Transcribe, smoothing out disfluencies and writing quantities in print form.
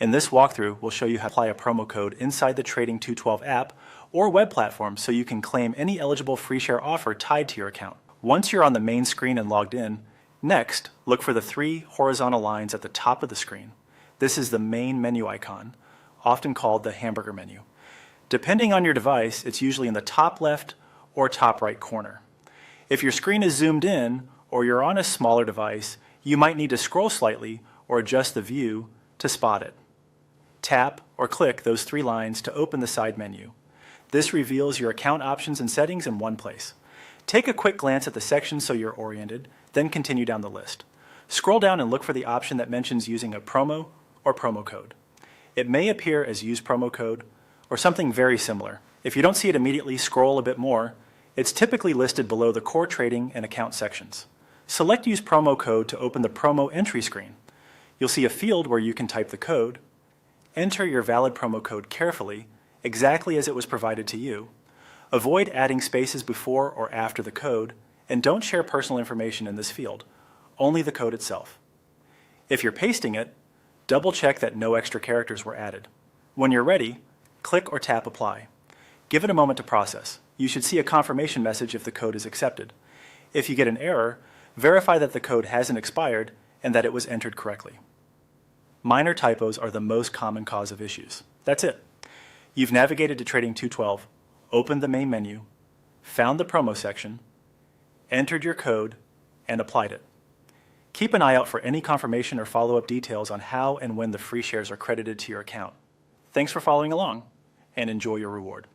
In this walkthrough, we'll show you how to apply a promo code inside the Trading 212 app or web platform so you can claim any eligible free share offer tied to your account. Once you're on the main screen and logged in, next, look for the 3 horizontal lines at the top of the screen. This is the main menu icon, often called the hamburger menu. Depending on your device, it's usually in the top left or top right corner. If your screen is zoomed in or you're on a smaller device, you might need to scroll slightly or adjust the view to spot it. Tap or click those 3 lines to open the side menu. This reveals your account options and settings in one place. Take a quick glance at the section so you're oriented, then continue down the list. Scroll down and look for the option that mentions using a promo or promo code. It may appear as Use Promo Code or something very similar. If you don't see it immediately, scroll a bit more. It's typically listed below the core trading and account sections. Select Use Promo Code to open the promo entry screen. You'll see a field where you can type the code. Enter your valid promo code carefully, exactly as it was provided to you. Avoid adding spaces before or after the code, and don't share personal information in this field, only the code itself. If you're pasting it, double-check that no extra characters were added. When you're ready, click or tap Apply. Give it a moment to process. You should see a confirmation message if the code is accepted. If you get an error, verify that the code hasn't expired and that it was entered correctly. Minor typos are the most common cause of issues. That's it. You've navigated to Trading 212, opened the main menu, found the promo section, entered your code, and applied it. Keep an eye out for any confirmation or follow-up details on how and when the free shares are credited to your account. Thanks for following along, and enjoy your reward.